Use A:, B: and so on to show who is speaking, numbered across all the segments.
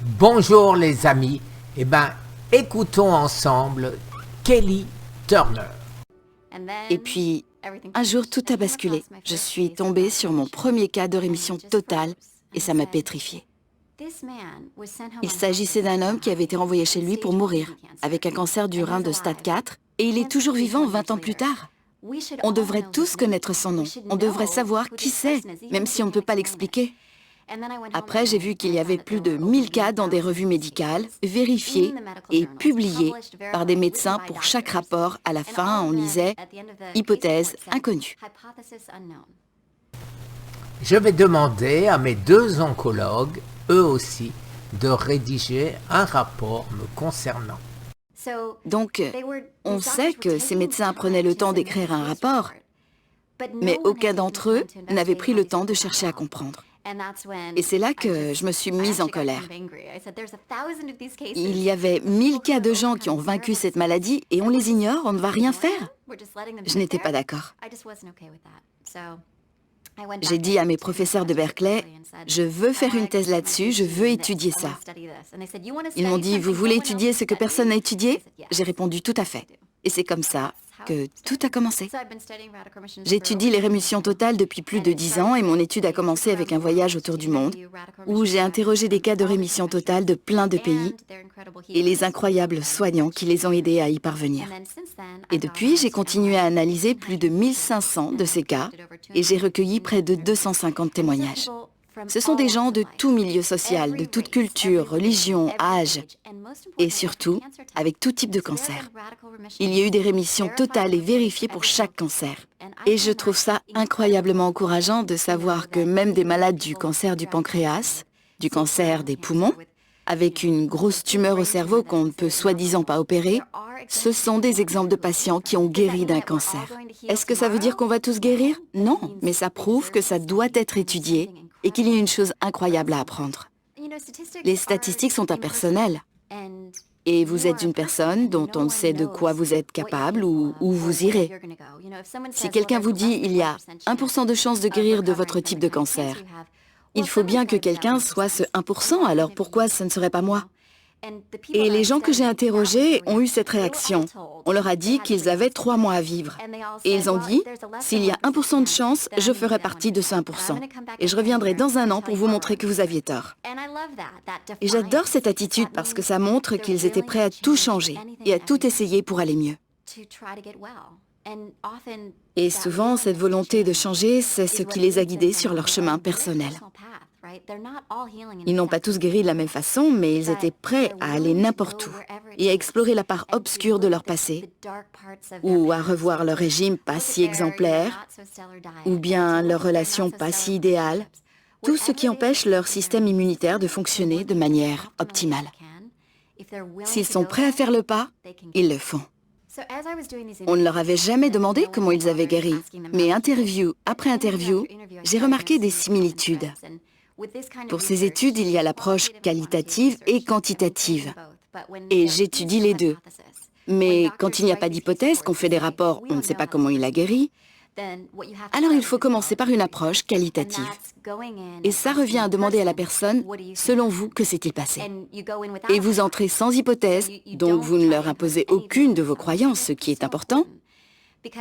A: Bonjour les amis, écoutons ensemble Kelly Turner.
B: Et puis, un jour, tout a basculé. Je suis tombée sur mon premier cas de rémission totale et ça m'a pétrifiée. Il s'agissait d'un homme qui avait été renvoyé chez lui pour mourir, avec un cancer du rein de stade 4, et il est toujours vivant 20 ans plus tard. On devrait tous connaître son nom, on devrait savoir qui c'est, même si on ne peut pas l'expliquer. Après, j'ai vu qu'il y avait plus de 1000 cas dans des revues médicales, vérifiés et publiés par des médecins pour chaque rapport. À la fin, on lisait « Hypothèse inconnue ».
A: Je vais demander à mes deux oncologues, eux aussi, de rédiger un rapport me concernant.
B: Donc, on sait que ces médecins prenaient le temps d'écrire un rapport, mais aucun d'entre eux n'avait pris le temps de chercher à comprendre. Et c'est là que je me suis mise en colère. Il y avait 1000 cas de gens qui ont vaincu cette maladie et on les ignore, on ne va rien faire. Je n'étais pas d'accord. J'ai dit à mes professeurs de Berkeley, je veux faire une thèse là-dessus, je veux étudier ça. Ils m'ont dit, vous voulez étudier ce que personne n'a étudié? J'ai répondu, tout à fait. Et c'est comme ça que tout a commencé. J'étudie les rémissions totales depuis plus de 10 ans et mon étude a commencé avec un voyage autour du monde où j'ai interrogé des cas de rémission totale de plein de pays et les incroyables soignants qui les ont aidés à y parvenir. Et depuis, j'ai continué à analyser plus de 1500 de ces cas et j'ai recueilli près de 250 témoignages. Ce sont des gens de tout milieu social, de toute culture, religion, âge, et surtout avec tout type de cancer. Il y a eu des rémissions totales et vérifiées pour chaque cancer. Et je trouve ça incroyablement encourageant de savoir que même des malades du cancer du pancréas, du cancer des poumons, avec une grosse tumeur au cerveau qu'on ne peut soi-disant pas opérer, ce sont des exemples de patients qui ont guéri d'un cancer. Est-ce que ça veut dire qu'on va tous guérir? Non, mais ça prouve que ça doit être étudié et qu'il y a une chose incroyable à apprendre. Les statistiques sont impersonnelles. Et vous êtes une personne dont on ne sait de quoi vous êtes capable ou où vous irez. Si quelqu'un vous dit il y a 1% de chance de guérir de votre type de cancer, il faut bien que quelqu'un soit ce 1%, alors pourquoi ce ne serait pas moi? Et les gens que j'ai interrogés ont eu cette réaction. On leur a dit qu'ils avaient 3 mois à vivre. Et ils ont dit, s'il y a 1% de chance, je ferai partie de ce 1%. Et je reviendrai dans un an pour vous montrer que vous aviez tort. Et j'adore cette attitude parce que ça montre qu'ils étaient prêts à tout changer et à tout essayer pour aller mieux. Et souvent, cette volonté de changer, c'est ce qui les a guidés sur leur chemin personnel. Ils n'ont pas tous guéri de la même façon, mais ils étaient prêts à aller n'importe où et à explorer la part obscure de leur passé, ou à revoir leur régime pas si exemplaire, ou bien leur relation pas si idéale, tout ce qui empêche leur système immunitaire de fonctionner de manière optimale. S'ils sont prêts à faire le pas, ils le font. On ne leur avait jamais demandé comment ils avaient guéri, mais interview après interview, j'ai remarqué des similitudes. Pour ces études, il y a l'approche qualitative et quantitative, et j'étudie les deux. Mais quand il n'y a pas d'hypothèse, qu'on fait des rapports, on ne sait pas comment il a guéri, alors il faut commencer par une approche qualitative. Et ça revient à demander à la personne, selon vous, que s'est-il passé? Et vous entrez sans hypothèse, donc vous ne leur imposez aucune de vos croyances, ce qui est important.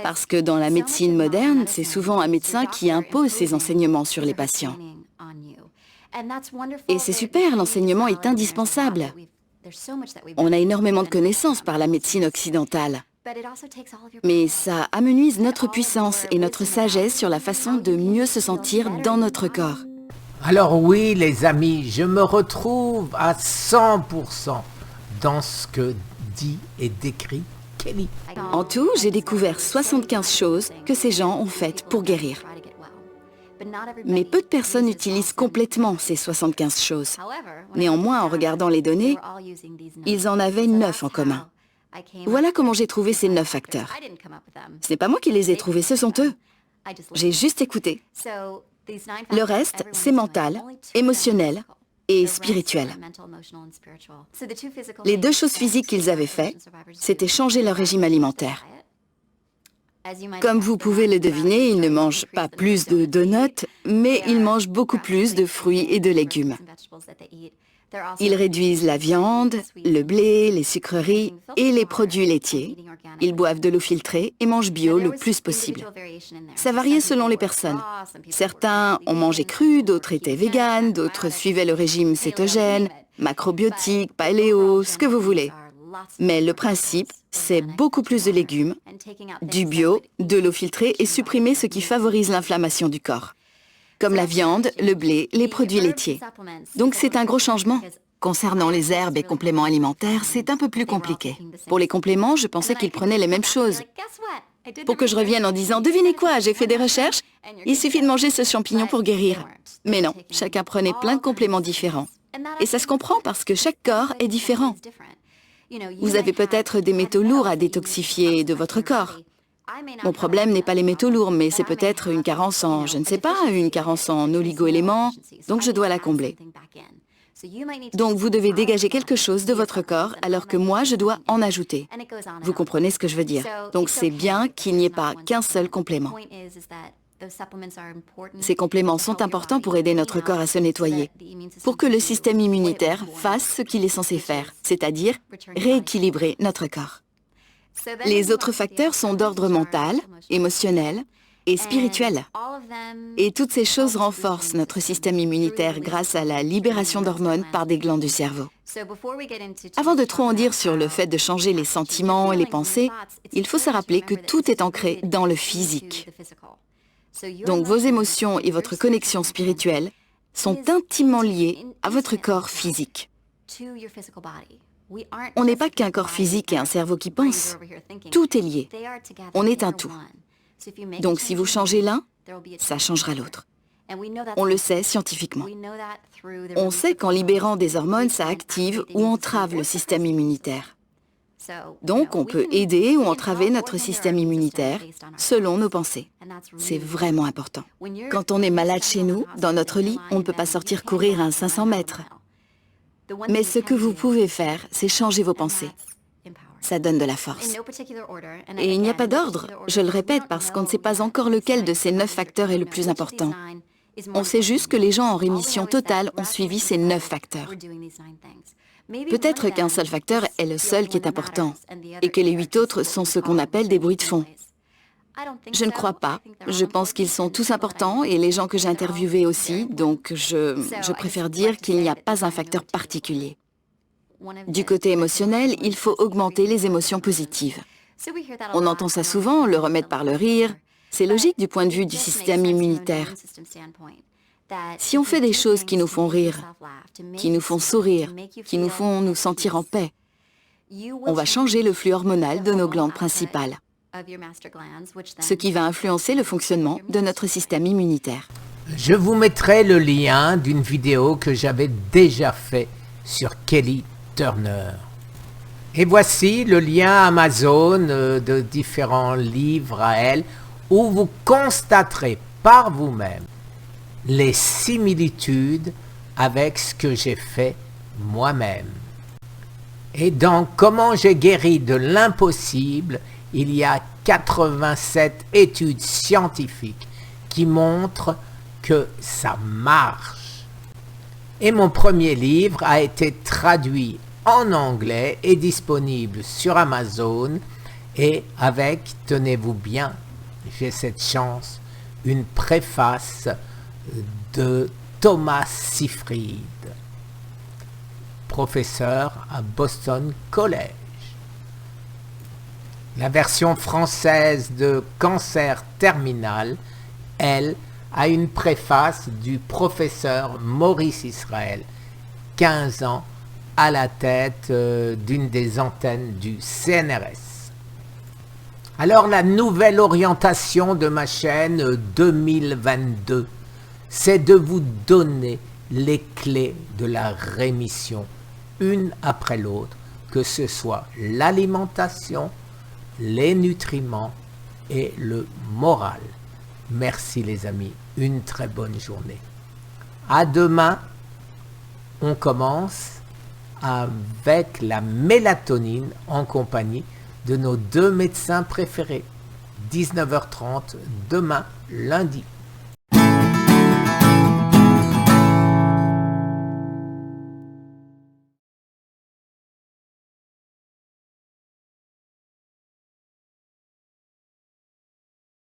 B: Parce que dans la médecine moderne, c'est souvent un médecin qui impose ses enseignements sur les patients. Et c'est super, l'enseignement est indispensable. On a énormément de connaissances par la médecine occidentale. Mais ça amenuise notre puissance et notre sagesse sur la façon de mieux se sentir dans notre corps.
A: Alors oui les amis, je me retrouve à 100% dans ce que dit et décrit Kelly.
B: En tout, j'ai découvert 75 choses que ces gens ont faites pour guérir. Mais peu de personnes utilisent complètement ces 75 choses. Néanmoins, en regardant les données, ils en avaient 9 en commun. Voilà comment j'ai trouvé ces 9 facteurs. Ce n'est pas moi qui les ai trouvés, ce sont eux. J'ai juste écouté. Le reste, c'est mental, émotionnel et spirituel. Les 2 choses physiques qu'ils avaient faites, c'était changer leur régime alimentaire. Comme vous pouvez le deviner, ils ne mangent pas plus de donuts, mais ils mangent beaucoup plus de fruits et de légumes. Ils réduisent la viande, le blé, les sucreries et les produits laitiers. Ils boivent de l'eau filtrée et mangent bio le plus possible. Ça variait selon les personnes. Certains ont mangé cru, d'autres étaient véganes, d'autres suivaient le régime cétogène, macrobiotique, paléo, ce que vous voulez. Mais le principe, c'est beaucoup plus de légumes, du bio, de l'eau filtrée et supprimer ce qui favorise l'inflammation du corps, comme la viande, le blé, les produits laitiers. Donc c'est un gros changement. Concernant les herbes et compléments alimentaires, c'est un peu plus compliqué. Pour les compléments, je pensais qu'ils prenaient les mêmes choses. Pour que je revienne en disant « Devinez quoi, j'ai fait des recherches, il suffit de manger ce champignon pour guérir ». Mais non, chacun prenait plein de compléments différents. Et ça se comprend parce que chaque corps est différent. Vous avez peut-être des métaux lourds à détoxifier de votre corps. Mon problème n'est pas les métaux lourds, mais c'est peut-être une carence en, je ne sais pas, une carence en oligo-éléments, donc je dois la combler. Donc vous devez dégager quelque chose de votre corps, alors que moi, je dois en ajouter. Vous comprenez ce que je veux dire? Donc c'est bien qu'il n'y ait pas qu'un seul complément. Ces compléments sont importants pour aider notre corps à se nettoyer, pour que le système immunitaire fasse ce qu'il est censé faire, c'est-à-dire rééquilibrer notre corps. Les autres facteurs sont d'ordre mental, émotionnel et spirituel. Et toutes ces choses renforcent notre système immunitaire grâce à la libération d'hormones par des glandes du cerveau. Avant de trop en dire sur le fait de changer les sentiments et les pensées, il faut se rappeler que tout est ancré dans le physique. Donc vos émotions et votre connexion spirituelle sont intimement liées à votre corps physique. On n'est pas qu'un corps physique et un cerveau qui pense. Tout est lié. On est un tout. Donc si vous changez l'un, ça changera l'autre. On le sait scientifiquement. On sait qu'en libérant des hormones, ça active ou entrave le système immunitaire. Donc on peut aider ou entraver notre système immunitaire selon nos pensées. C'est vraiment important. Quand on est malade chez nous, dans notre lit, on ne peut pas sortir courir à 500 mètres. Mais ce que vous pouvez faire, c'est changer vos pensées. Ça donne de la force. Et il n'y a pas d'ordre, je le répète, parce qu'on ne sait pas encore lequel de ces 9 facteurs est le plus important. On sait juste que les gens en rémission totale ont suivi ces 9 facteurs. Peut-être qu'un seul facteur est le seul qui est important, et que les 8 autres sont ce qu'on appelle des bruits de fond. Je ne crois pas. Je pense qu'ils sont tous importants et les gens que j'ai interviewés aussi, donc je préfère dire qu'il n'y a pas un facteur particulier. Du côté émotionnel, il faut augmenter les émotions positives. On entend ça souvent, le remède par le rire. C'est logique du point de vue du système immunitaire. Si on fait des choses qui nous font rire, qui nous font sourire, qui nous font nous sentir en paix, on va changer le flux hormonal de nos glandes principales, ce qui va influencer le fonctionnement de notre système immunitaire.
A: Je vous mettrai le lien d'une vidéo que j'avais déjà fait sur Kelly Turner. Et voici le lien Amazon de différents livres à elle, où vous constaterez par vous-même les similitudes avec ce que j'ai fait moi-même. Et dans Comment j'ai guéri de l'impossible, il y a 87 études scientifiques qui montrent que ça marche. Et mon premier livre a été traduit en anglais et disponible sur Amazon et avec, tenez-vous bien, j'ai cette chance, une préface de Thomas Seyfried, professeur à Boston College. La version française de Cancer terminale, elle, a une préface du professeur Maurice Israël, 15 ans, à la tête d'une des antennes du CNRS. Alors la nouvelle orientation de ma chaîne 2022, c'est de vous donner les clés de la rémission, une après l'autre, que ce soit l'alimentation, les nutriments et le moral. Merci les amis, une très bonne journée. À demain, on commence avec la mélatonine en compagnie de nos 2 médecins préférés. 19h30 demain, lundi.